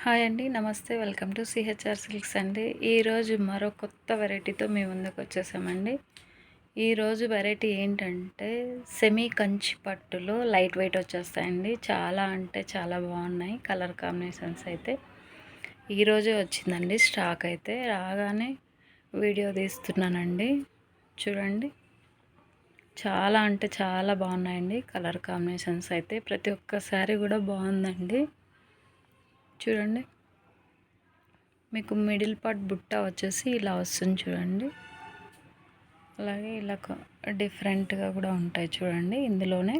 Hi అండి. నమస్తే. Welcome to CHR silks అండి. ఈరోజు మరో కొత్త వెరైటీతో మీ ముందుకు వచ్చేసామండి. ఈరోజు వెరైటీ ఏంటంటే సెమీ కంచి పట్టులో లైట్ వెయిట్ వచ్చేస్తాయండి. చాలా అంటే చాలా బాగున్నాయి కలర్ కాంబినేషన్స్ అయితే. ఈరోజే వచ్చిందండి స్టాక్ అయితే. రాగానే వీడియో తీస్తున్నానండి. చూడండి, చాలా అంటే చాలా బాగున్నాయండి కలర్ కాంబినేషన్స్ అయితే. ప్రతి ఒక్క శారీ కూడా బాగుందండి. చూడండి, మీకు మిడిల్ పార్ట్ బుట్ట వచ్చేసి ఇలా వస్తుంది చూడండి. అలాగే ఇలా డిఫరెంట్గా కూడా ఉంటాయి చూడండి. ఇందులోనే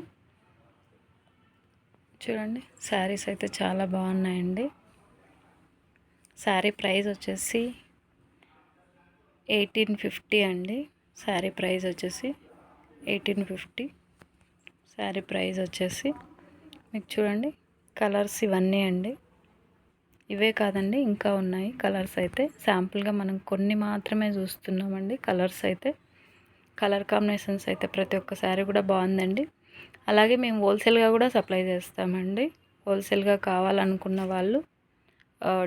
చూడండి, శారీస్ అయితే చాలా బాగున్నాయండి. శారీ ప్రైస్ వచ్చేసి 1850 అండి. శారీ ప్రైస్ వచ్చేసి 1850. శారీ ప్రైస్ వచ్చేసి మీకు చూడండి, కలర్స్ ఇవన్నీ అండి. ఇవే కాదండి, ఇంకా ఉన్నాయి కలర్స్ అయితే. శాంపుల్గా మనం కొన్ని మాత్రమే చూస్తున్నామండి. కలర్స్ అయితే, కలర్ కాంబినేషన్స్ అయితే ప్రతి ఒక్కసారి కూడా బాగుందండి. అలాగే మేము హోల్సేల్గా కూడా సప్లై చేస్తామండి. హోల్సేల్గా కావాలనుకున్న వాళ్ళు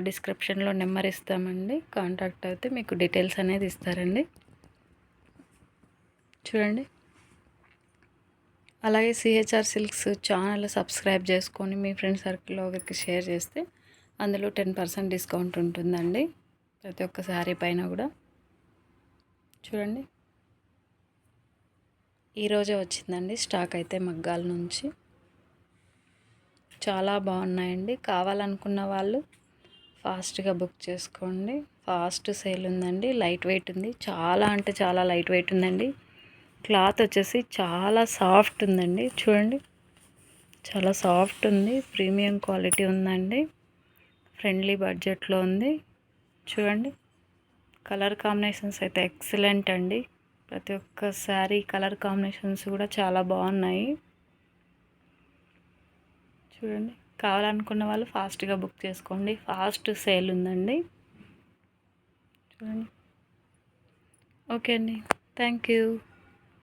డిస్క్రిప్షన్లో నెంబర్ ఇస్తామండి. కాంటాక్ట్ అయితే మీకు డీటెయిల్స్ అనేది ఇస్తారండి. చూడండి, అలాగే సిహెచ్ఆర్ సిల్క్స్ ఛానల్ సబ్స్క్రైబ్ చేసుకొని మీ ఫ్రెండ్ సర్కిల్లో ఒకరికి షేర్ చేస్తే అందులో 10% డిస్కౌంట్ ఉంటుందండి ప్రతి ఒక్క శారీ పైన కూడా. చూడండి, ఈరోజే వచ్చిందండి స్టాక్ అయితే మగ్గాల నుంచి. చాలా బాగున్నాయండి. కావాలనుకున్న వాళ్ళు ఫాస్ట్గా బుక్ చేసుకోండి. ఫాస్ట్ సేల్ ఉందండి. లైట్ వెయిట్ ఉంది. చాలా అంటే చాలా లైట్ వెయిట్ ఉందండి. క్లాత్ వచ్చేసి చాలా సాఫ్ట్ ఉందండి. చూడండి, చాలా సాఫ్ట్ ఉంది. ప్రీమియం క్వాలిటీ ఉందండి. ఫ్రెండ్లీ బడ్జెట్లో ఉంది. చూడండి, కలర్ కాంబినేషన్స్ అయితే ఎక్సలెంట్ అండి. ప్రతి ఒక్క శారీ కలర్ కాంబినేషన్స్ కూడా చాలా బాగున్నాయి. చూడండి, కావాలనుకున్న వాళ్ళు ఫాస్ట్గా బుక్ చేసుకోండి. ఫాస్ట్ సేల్ ఉందండి. చూడండి. ఓకే అండి, థ్యాంక్ యూ.